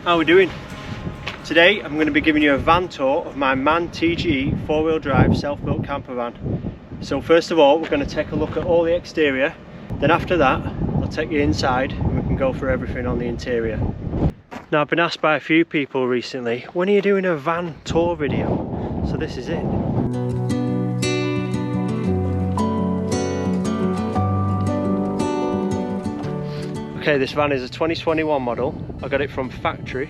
How are we doing? Today I'm going to be giving you a van tour of my MAN TGE 4-wheel drive self-built camper van. So first of all we're going to take a look at all the exterior, then after that I'll take you inside and we can go through everything on the interior. Now I've been asked by a few people recently, when are you doing a van tour video? So this is it. Okay, this van is a 2021 model. I got it from factory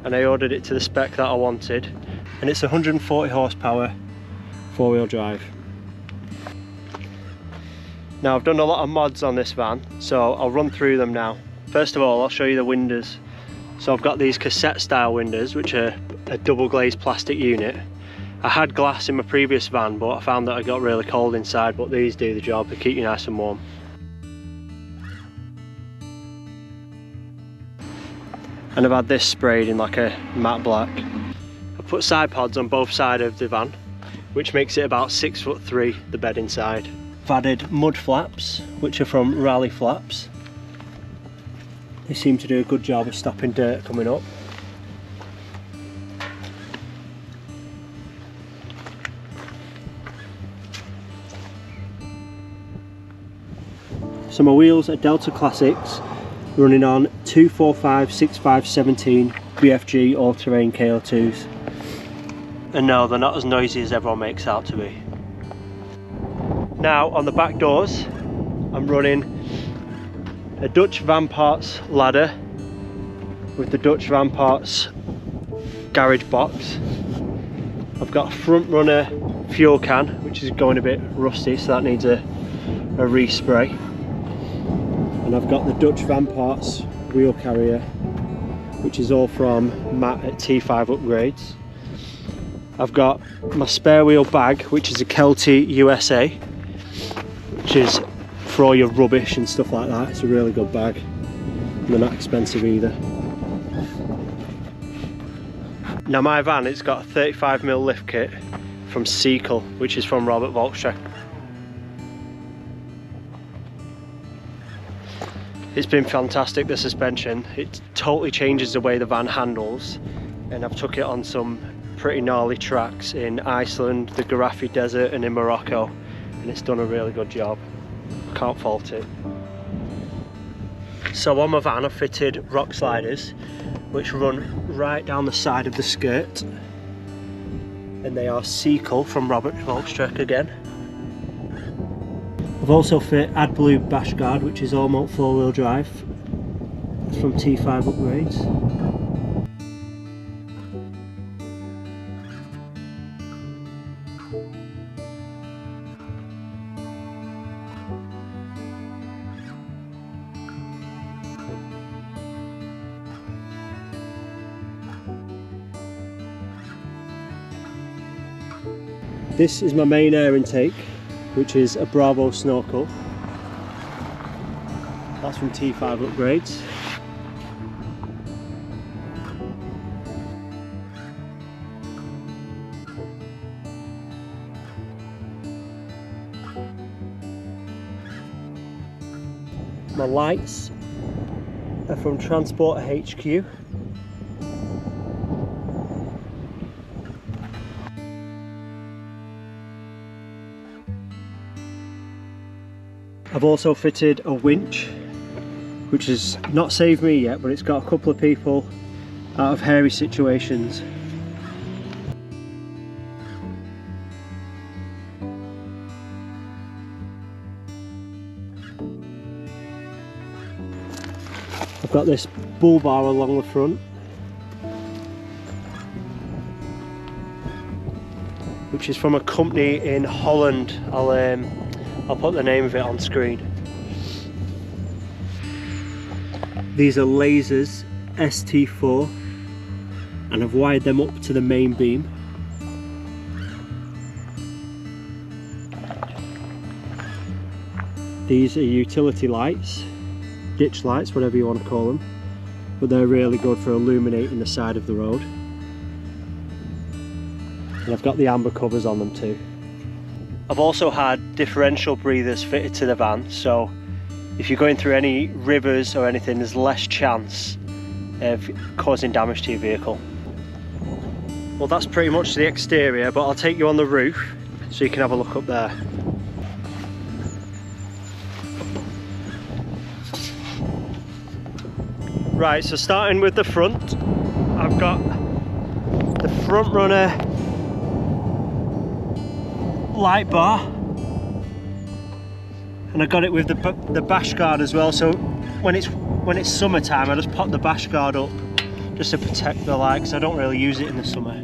and I ordered it to the spec that I wanted, and it's 140 horsepower 4-wheel drive. Now I've done a lot of mods on this van, so I'll run through them now. First of all, I'll show you the windows. So I've got these cassette style windows, which are a double glazed plastic unit. I had glass in my previous van, but I found that I got really cold inside, but these do the job, they keep you nice and warm. And I've had this sprayed in like a matte black. I've put side pods on both sides of the van, which makes it about 6'3", the bed inside. I've added mud flaps, which are from Raleigh Flaps. They seem to do a good job of stopping dirt coming up. So my wheels are Delta Classics, running on 245/65/17 BFG all-terrain KO2s. And no, they're not as noisy as everyone makes out to be. Now on the back doors, I'm running a Dutch Van Parts ladder with the Dutch Van Parts garage box. I've got a front runner fuel can, which is going a bit rusty, so that needs a respray. And I've got the Dutch Van Parts wheel carrier, which is all from Matt at T5 Upgrades. I've got my spare wheel bag, which is a Kelty USA, which is for all your rubbish and stuff like that. It's a really good bag, and they're not expensive either. Now my van, it's got a 35mm lift kit from Seekle, which is from Robert Volkstruck. It's been fantastic, the suspension. It totally changes the way the van handles, and I've took it on some pretty gnarly tracks in Iceland, the Garaffi Desert and in Morocco, and it's done a really good job. Can't fault it. So on my van I've fitted rock sliders which run right down the side of the skirt, and they are Seekle from Robert Volkstruck again. I've also fit AdBlue bash guard, which is all-mold 4-wheel drive. It's from T5 Upgrades. This is my main air intake, which is a Bravo snorkel. That's from T5 Upgrades. My lights are from Transporter HQ. I've also fitted a winch, which has not saved me yet, but it's got a couple of people out of hairy situations. I've got this bull bar along the front, which is from a company in Holland. I'll put the name of it on screen. These are Lasers ST4, and I've wired them up to the main beam. These are utility lights, ditch lights, whatever you want to call them, but they're really good for illuminating the side of the road. And I've got the amber covers on them too. I've also had differential breathers fitted to the van, so if you're going through any rivers or anything, there's less chance causing damage to your vehicle. Well, that's pretty much the exterior, but I'll take you on the roof so you can have a look up there. Right, so starting with the front, I've got the front runner light bar, and I got it with the bash guard as well. So when it's summertime, I just pop the bash guard up just to protect the light, because I don't really use it in the summer.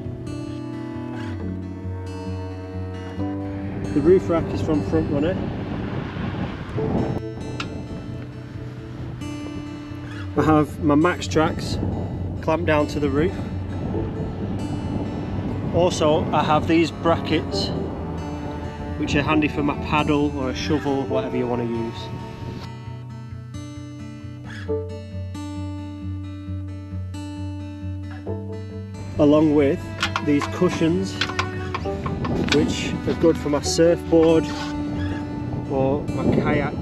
The roof rack is from Front Runner. I have my Max Tracks clamped down to the roof. Also, I have these brackets which are handy for my paddle or a shovel, whatever you want to use. Along with these cushions, which are good for my surfboard or my kayak.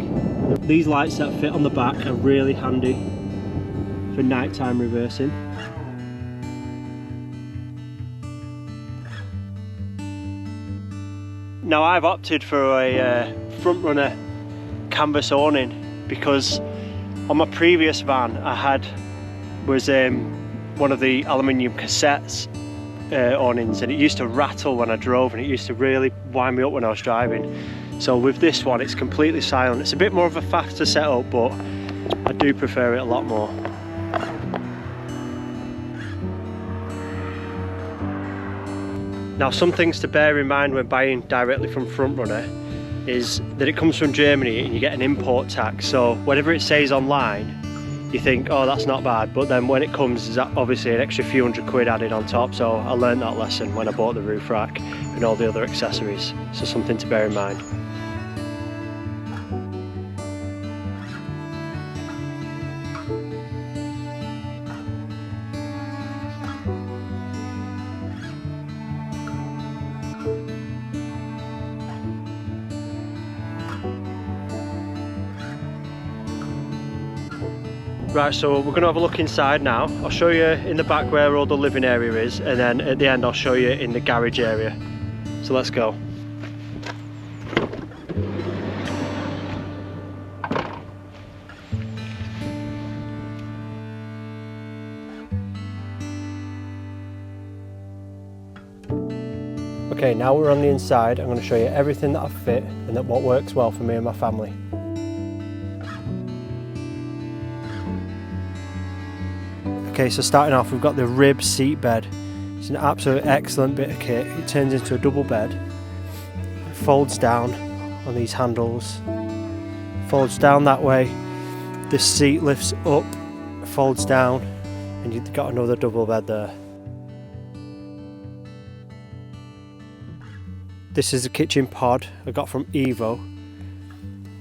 These lights that fit on the back are really handy for nighttime reversing. Now I've opted for a Front Runner canvas awning because on my previous van I had was one of the aluminium cassettes awnings, and it used to rattle when I drove, and it used to really wind me up when I was driving. So with this one it's completely silent. It's a bit more of a faster setup, but I do prefer it a lot more. Now, some things to bear in mind when buying directly from Front Runner is that it comes from Germany and you get an import tax. So whatever it says online, you think, oh, that's not bad, but then when it comes, there's obviously an extra few £100 added on top. So I learned that lesson when I bought the roof rack and all the other accessories. So something to bear in mind. Right, so we're going to have a look inside now. I'll show you in the back where all the living area is, and then at the end I'll show you in the garage area. So let's go. Okay, now we're on the inside. I'm going to show you everything that I fit and that what works well for me and my family. Okay, so starting off, we've got the rib seat bed. It's an absolute excellent bit of kit. It turns into a double bed. It folds down on these handles. Folds down that way. This seat lifts up, folds down, and you've got another double bed there. This is a kitchen pod I got from Evo.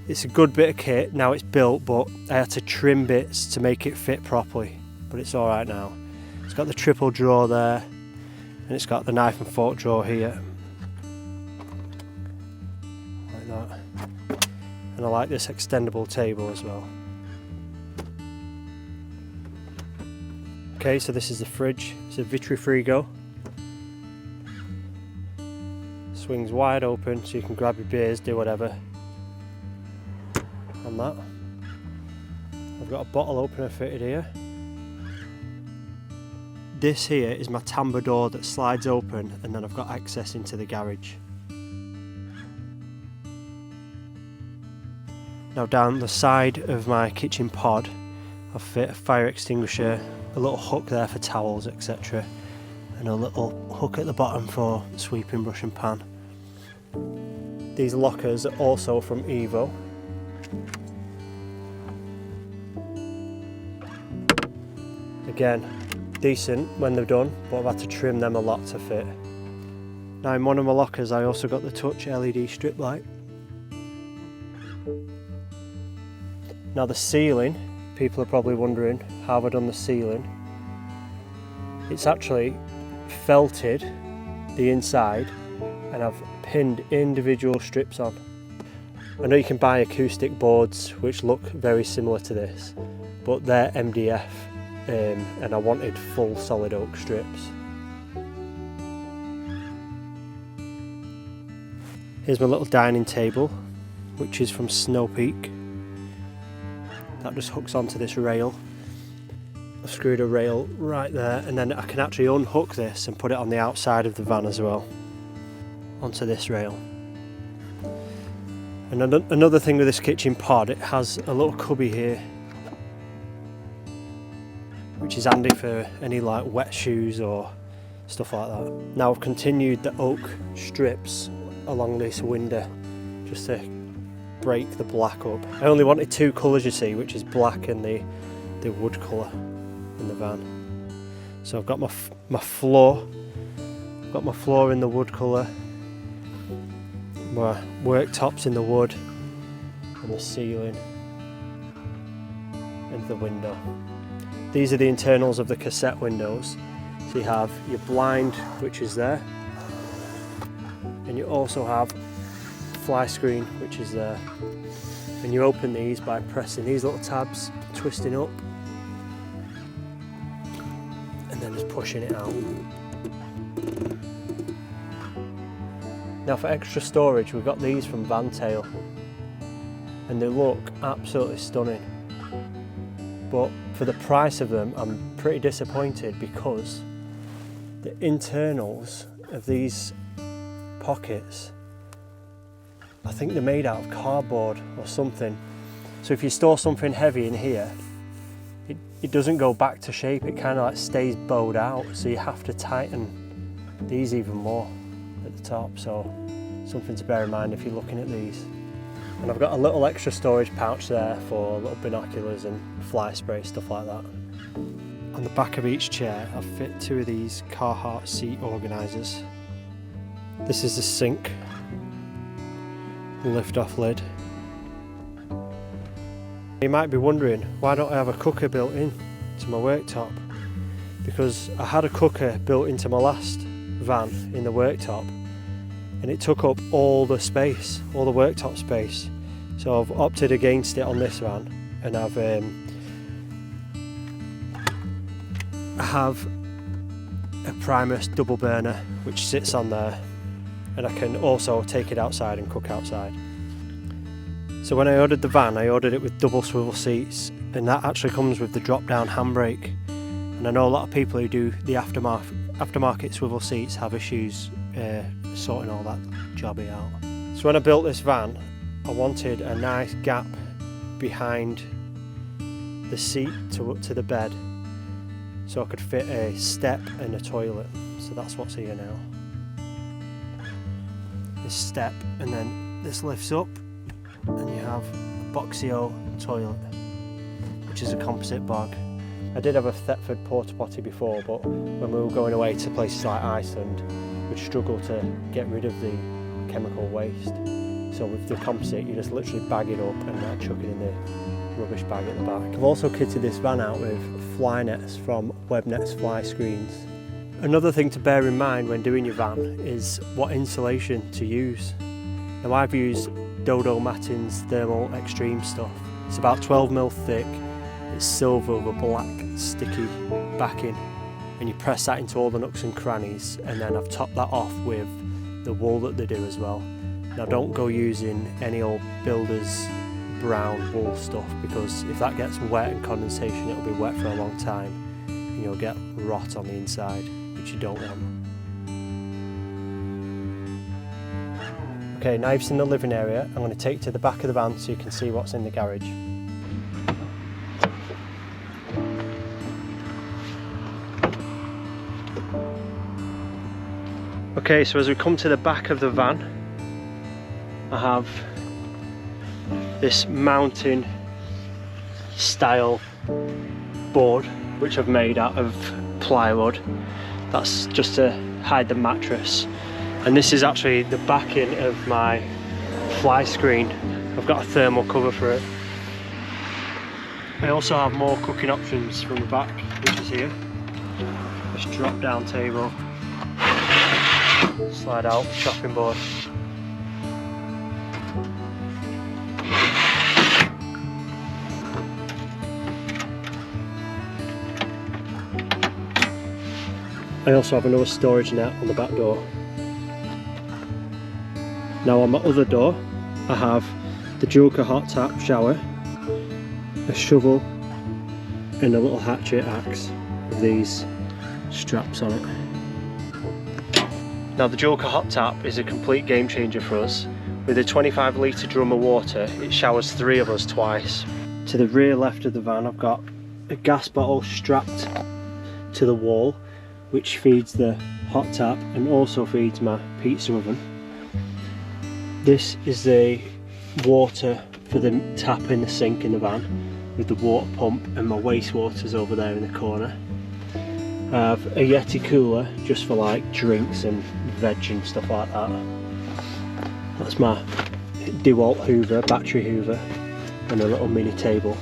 It's a good bit of kit. Now it's built, but I had to trim bits to make it fit properly. But it's all right now. It's got the triple drawer there, and it's got the knife and fork drawer here, like that. And I like this extendable table as well. Okay, so this is the fridge. It's a Vitrifrigo. Swings wide open so you can grab your beers, do whatever on that. I've got a bottle opener fitted here. This here is my tambour door that slides open, and then I've got access into the garage. Now down the side of my kitchen pod, I've fit a fire extinguisher, a little hook there for towels, etc. and a little hook at the bottom for sweeping brush and pan. These lockers are also from Evo. Again, decent when they're done, but I've had to trim them a lot to fit. Now in one of my lockers I also got the touch LED strip light. Now the ceiling, people are probably wondering how have I done the ceiling. It's actually felted the inside and I've pinned individual strips on. I know you can buy acoustic boards which look very similar to this, but they're MDF. and I wanted full solid oak strips. Here's my little dining table, which is from Snow Peak. That just hooks onto this rail. I've screwed a rail right there, and then I can actually unhook this and put it on the outside of the van as well, onto this rail. And another thing with this kitchen pod, it has a little cubby here, which is handy for any like wet shoes or stuff like that. Now I've continued the oak strips along this window just to break the black up. I only wanted two colours, you see, which is black and the wood colour in the van. So I've got my floor. I've got my floor in the wood colour, my worktops in the wood, and the ceiling and the window. These are the internals of the cassette windows. So you have your blind, which is there, and you also have fly screen, which is there. And you open these by pressing these little tabs, twisting up, and then just pushing it out. Now for extra storage, we've got these from Vantail, and they look absolutely stunning. But for the price of them, I'm pretty disappointed, because the internals of these pockets, I think they're made out of cardboard or something. So if you store something heavy in here, it doesn't go back to shape, it kind of like stays bowed out, so you have to tighten these even more at the top. So something to bear in mind if you're looking at these. And I've got a little extra storage pouch there for little binoculars and fly spray, stuff like that. On the back of each chair I've fit two of these Carhartt seat organisers. This is the sink, lift off lid. You might be wondering, why don't I have a cooker built in to my worktop? Because I had a cooker built into my last van in the worktop, and it took up all the space, all the worktop space. So I've opted against it on this van, and I have a Primus double burner which sits on there, and I can also take it outside and cook outside. So when I ordered the van, I ordered it with double swivel seats, and that actually comes with the drop down handbrake. And I know a lot of people who do the aftermarket swivel seats have issues sorting all that jobby out. So when I built this van, I wanted a nice gap behind the seat to the bed, so I could fit a step and a toilet. So that's what's here now. This step, and then this lifts up, and you have a Boxio toilet, which is a composite bag. I did have a Thetford porta potty before, but when we were going away to places like Iceland, we'd struggle to get rid of the chemical waste. So with the composite, you just literally bag it up and chuck it in the rubbish bag at the back. I've also kitted this van out with fly nets from Webnet's fly screens. Another thing to bear in mind when doing your van is what insulation to use. Now I've used Dodo Matting's Thermal Extreme stuff. It's about 12mm thick, it's silver with a black sticky backing, and you press that into all the nooks and crannies, and then I've topped that off with the wool that they do as well. Now don't go using any old builder's brown wool stuff, because if that gets wet and condensation, it'll be wet for a long time and you'll get rot on the inside, which you don't want. Okay, now you've seen the living area, I'm going to take you to the back of the van so you can see what's in the garage. Okay, so as we come to the back of the van, I have this mountain style board which I've made out of plywood. That's just to hide the mattress. And this is actually the backing of my fly screen. I've got a thermal cover for it. I also have more cooking options from the back, which is here. This drop down table, slide out chopping board. I also have another storage net on the back door. Now on my other door I have the Joker hot tap shower, a shovel and a little hatchet axe with these straps on it. Now the Joker hot tap is a complete game changer for us. With a 25 litre drum of water, it showers 3 of us twice. To the rear left of the van I've got a gas bottle strapped to the wall which feeds the hot tap and also feeds my pizza oven. This is the water for the tap in the sink in the van with the water pump, and my wastewater's over there in the corner. I have a Yeti cooler just for like drinks and veg and stuff like that. That's my DeWalt Hoover, battery Hoover, and a little mini table.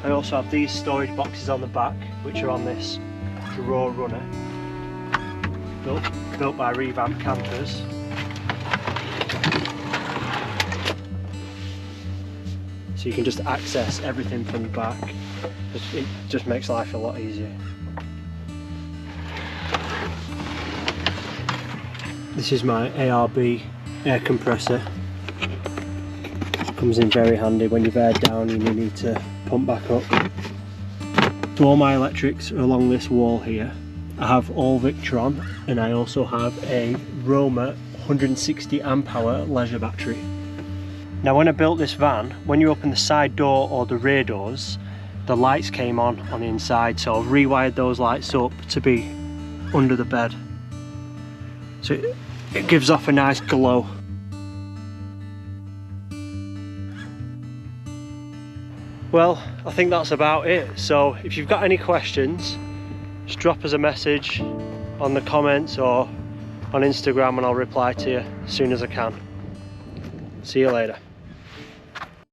I also have these storage boxes on the back which are on this drawer runner built by Revamp Campers. So you can just access everything from the back. It just makes life a lot easier. This is my ARB air compressor. Comes in very handy when you've aired down and you need to pump back up. So all my electrics are along this wall here. I have all Victron and I also have a Roma 160 amp hour leisure battery. Now when I built this van, when you open the side door or the rear doors, the lights came on the inside, so I've rewired those lights up to be under the bed. So it gives off a nice glow. Well, I think that's about it. So if you've got any questions, just drop us a message on the comments or on Instagram and I'll reply to you as soon as I can. See you later.